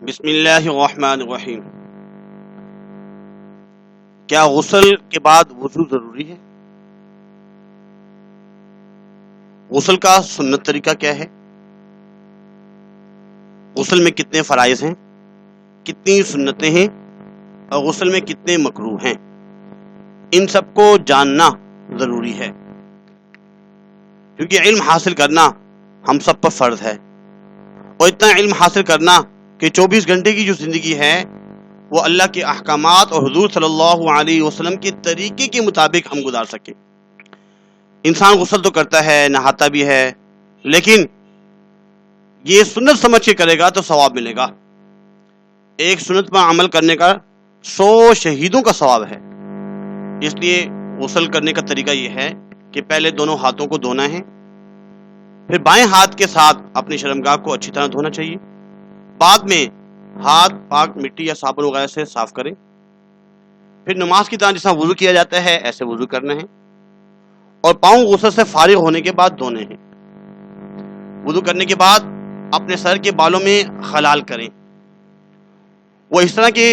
بسم اللہ الرحمن الرحیم۔ کیا غسل کے بعد وضو ضروری ہے؟ غسل کا سنت طریقہ کیا ہے؟ غسل میں کتنے فرائض ہیں، کتنی سنتیں ہیں، اور غسل میں کتنے مکروہ ہیں، ان سب کو جاننا ضروری ہے، کیونکہ علم حاصل کرنا ہم سب پر فرض ہے، اور اتنا علم حاصل کرنا کہ 24 گھنٹے کی جو زندگی ہے وہ اللہ کے احکامات اور حضور صلی اللہ علیہ وسلم کے طریقے کے مطابق ہم گزار سکیں۔ انسان غسل تو کرتا ہے، نہاتا بھی ہے، لیکن یہ سنت سمجھ کے کرے گا تو ثواب ملے گا۔ ایک سنت پر عمل کرنے کا 100 شہیدوں کا ثواب ہے۔ اس لیے غسل کرنے کا طریقہ یہ ہے کہ پہلے دونوں ہاتھوں کو دھونا ہے، پھر بائیں ہاتھ کے ساتھ اپنی شرمگاہ کو اچھی طرح دھونا چاہیے، بعد میں ہاتھ پاک مٹی یا صابن وغیرہ سے صاف کریں، پھر نماز کی طرح جیسا وضو کیا جاتا ہے ایسے وضو کرنا ہے، اور پاؤں غسل سے فارغ ہونے کے بعد دھونے ہیں۔ وضو کرنے کے بعد اپنے سر کے بالوں میں خلال کریں، وہ اس طرح کے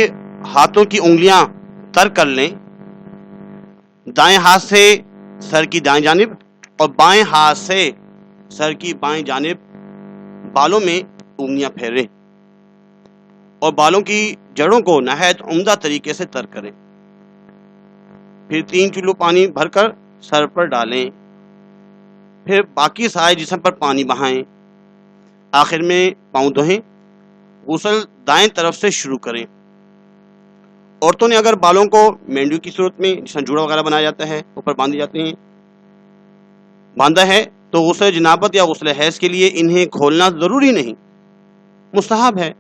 ہاتھوں کی انگلیاں تر کر لیں، دائیں ہاتھ سے سر کی دائیں جانب اور بائیں ہاتھ سے سر کی بائیں جانب بالوں میں انگلیاں پھیریں، اور بالوں کی جڑوں کو نہایت عمدہ طریقے سے تر کریں، پھر 3 چلو پانی بھر کر سر پر ڈالیں، پھر باقی سارے جسم پر پانی بہائیں، آخر میں پاؤں دھوئیں۔ غسل دائیں طرف سے شروع کریں۔ عورتوں نے اگر بالوں کو مینڈو کی صورت میں جس جوڑا وغیرہ بنایا جاتا ہے اوپر باندھے جاتے ہیں باندھا ہے تو غسل جنابت یا غسل حیض کے لیے انہیں کھولنا ضروری نہیں، مستحب ہے۔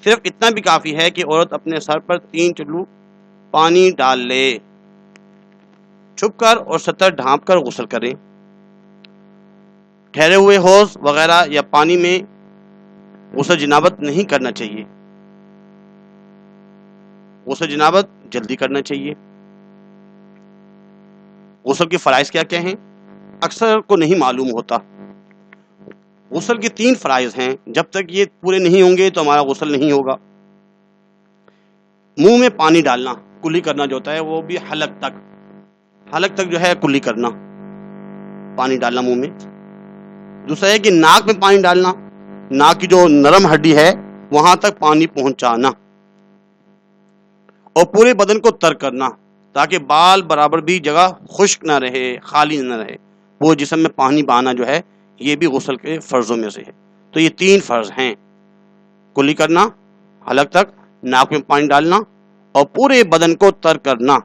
صرف اتنا بھی کافی ہے کہ عورت اپنے سر پر 3 چلو پانی ڈال لے، چھپ کر اور سطر ڈھانپ کر غسل کریں۔ ٹھہرے ہوئے حوض وغیرہ یا پانی میں غسل جنابت نہیں کرنا چاہیے، غسل جنابت جلدی کرنا چاہیے۔ غسل کے فرائض کیا کیا ہیں؟ اکثر کو نہیں معلوم ہوتا۔ غسل کے 3 فرائض ہیں، جب تک یہ پورے نہیں ہوں گے تو ہمارا غسل نہیں ہوگا۔ منہ میں پانی ڈالنا، کلی کرنا جو ہوتا ہے وہ بھی حلق تک جو ہے کلی کرنا، پانی ڈالنا منہ میں۔ دوسرا ہے کہ ناک میں پانی ڈالنا، ناک کی جو نرم ہڈی ہے وہاں تک پانی پہنچانا، اور پورے بدن کو تر کرنا تاکہ بال برابر بھی جگہ خشک نہ رہے، خالی نہ رہے۔ وہ جسم میں پانی بہانا جو ہے یہ بھی غسل کے فرضوں میں سے ہے۔ تو یہ 3 فرض ہیں، کلی کرنا، حلق تک، ناک میں پانی ڈالنا، اور پورے بدن کو تر کرنا،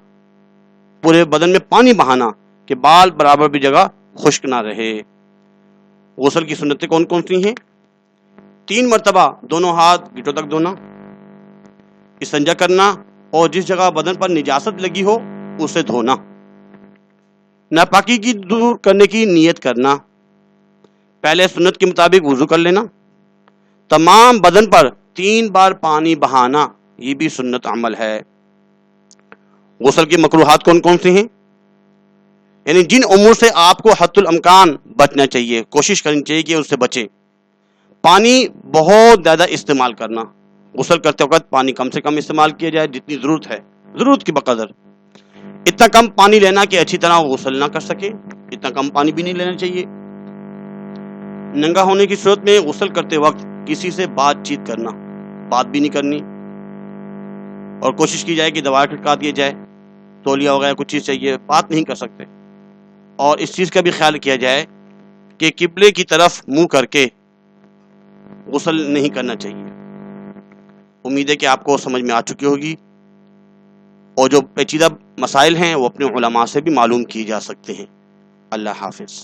پورے بدن میں پانی بہانا کہ بال برابر بھی جگہ خشک نہ رہے۔ غسل کی سنتیں کون کون سی ہیں؟ 3 مرتبہ دونوں ہاتھ گٹوں تک دھونا، استنجا کرنا، اور جس جگہ بدن پر نجاست لگی ہو اسے دھونا، ناپاکی کی دور کرنے کی نیت کرنا، پہلے سنت کے مطابق وضو کر لینا، تمام بدن پر 3 بار پانی بہانا، یہ بھی سنت عمل ہے۔ غسل کے مکروہات کون کون سے ہیں؟ یعنی جن امور سے آپ کو حد الامکان بچنا چاہیے، کوشش کرنی چاہیے کہ اس سے بچیں۔ پانی بہت زیادہ استعمال کرنا، غسل کرتے وقت پانی کم سے کم استعمال کیا جائے، جتنی ضرورت ہے، ضرورت کی بقدر۔ اتنا کم پانی لینا کہ اچھی طرح غسل نہ کر سکے، اتنا کم پانی بھی نہیں لینا چاہیے۔ ننگا ہونے کی صورت میں غسل کرتے وقت کسی سے بات چیت کرنا، بات بھی نہیں کرنی، اور کوشش کی جائے کہ دوائر کھٹکا دیا جائے، تولیہ وغیرہ کچھ چیز چاہیے، بات نہیں کر سکتے۔ اور اس چیز کا بھی خیال کیا جائے کہ قبلے کی طرف منہ کر کے غسل نہیں کرنا چاہیے۔ امید ہے کہ آپ کو سمجھ میں آ چکی ہوگی، اور جو پیچیدہ مسائل ہیں وہ اپنے علماء سے بھی معلوم کیے جا سکتے ہیں۔ اللہ حافظ۔